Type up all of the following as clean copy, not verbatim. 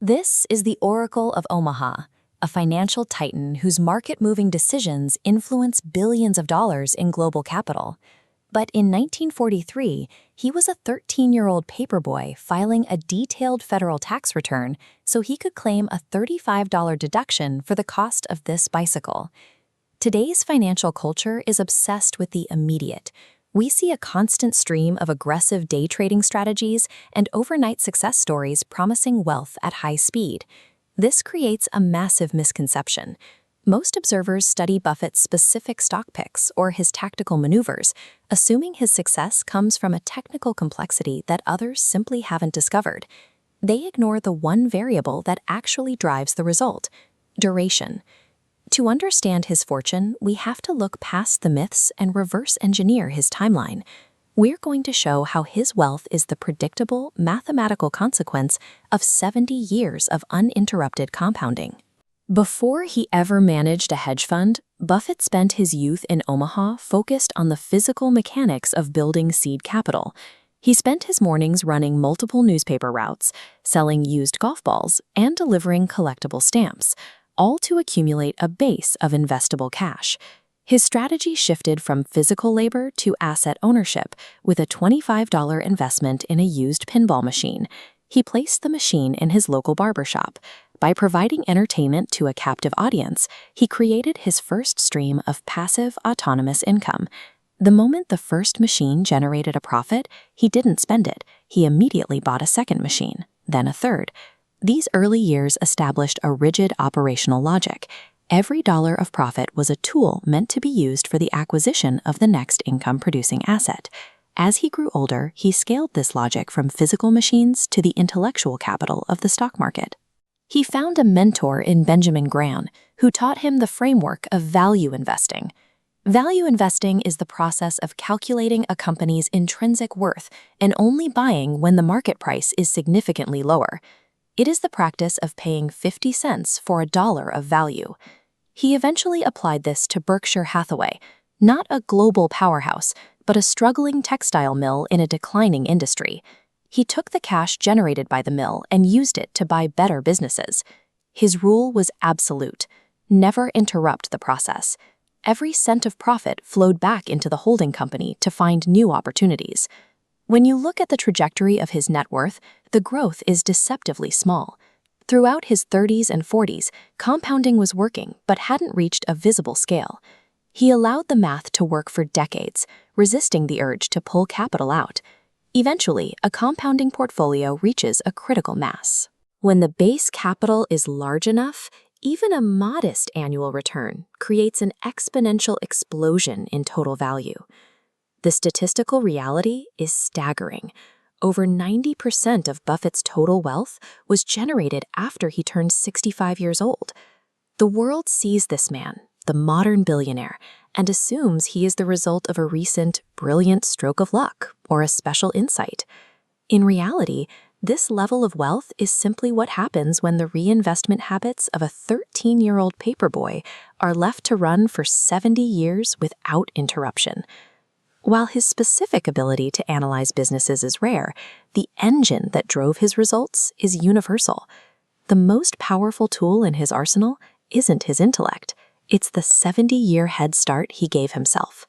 This is the Oracle of Omaha, a financial titan whose market-moving decisions influence billions of dollars in global capital. But in 1943, he was a 13-year-old paperboy filing a detailed federal tax return so he could claim a $35 deduction for the cost of this bicycle. Today's financial culture is obsessed with the immediate. We see a constant stream of aggressive day trading strategies and overnight success stories promising wealth at high speed. This creates a massive misconception. Most observers study Buffett's specific stock picks or his tactical maneuvers, assuming his success comes from a technical complexity that others simply haven't discovered. They ignore the one variable that actually drives the result: duration. To understand his fortune, we have to look past the myths and reverse engineer his timeline. We're going to show how his wealth is the predictable, mathematical consequence of 70 years of uninterrupted compounding. Before he ever managed a hedge fund, Buffett spent his youth in Omaha focused on the physical mechanics of building seed capital. He spent his mornings running multiple newspaper routes, selling used golf balls, and delivering collectible stamps, all to accumulate a base of investable cash. His strategy shifted from physical labor to asset ownership with a $25 investment in a used pinball machine. He placed the machine in his local barbershop. By providing entertainment to a captive audience, he created his first stream of passive, autonomous income. The moment the first machine generated a profit, he didn't spend it. He immediately bought a second machine, then a third. These early years established a rigid operational logic. Every dollar of profit was a tool meant to be used for the acquisition of the next income-producing asset. As he grew older, he scaled this logic from physical machines to the intellectual capital of the stock market. He found a mentor in Benjamin Graham, who taught him the framework of value investing. Value investing is the process of calculating a company's intrinsic worth and only buying when the market price is significantly lower. It is the practice of paying 50 cents for a dollar of value. He eventually applied this to Berkshire Hathaway, not a global powerhouse, but a struggling textile mill in a declining industry. He took the cash generated by the mill and used it to buy better businesses. His rule was absolute: never interrupt the process. Every cent of profit flowed back into the holding company to find new opportunities. When you look at the trajectory of his net worth, the growth is deceptively small. Throughout his 30s and 40s, compounding was working but hadn't reached a visible scale. He allowed the math to work for decades, resisting the urge to pull capital out. Eventually, a compounding portfolio reaches a critical mass. When the base capital is large enough, even a modest annual return creates an exponential explosion in total value. The statistical reality is staggering. Over 90% of Buffett's total wealth was generated after he turned 65 years old. The world sees this man, the modern billionaire, and assumes he is the result of a recent, brilliant stroke of luck or a special insight. In reality, this level of wealth is simply what happens when the reinvestment habits of a 13-year-old paperboy are left to run for 70 years without interruption. While his specific ability to analyze businesses is rare, the engine that drove his results is universal. The most powerful tool in his arsenal isn't his intellect. It's the 70-year head start he gave himself.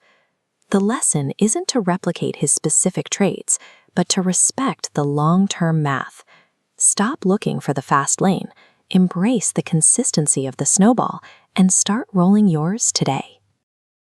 The lesson isn't to replicate his specific traits, but to respect the long-term math. Stop looking for the fast lane, embrace the consistency of the snowball, and start rolling yours today.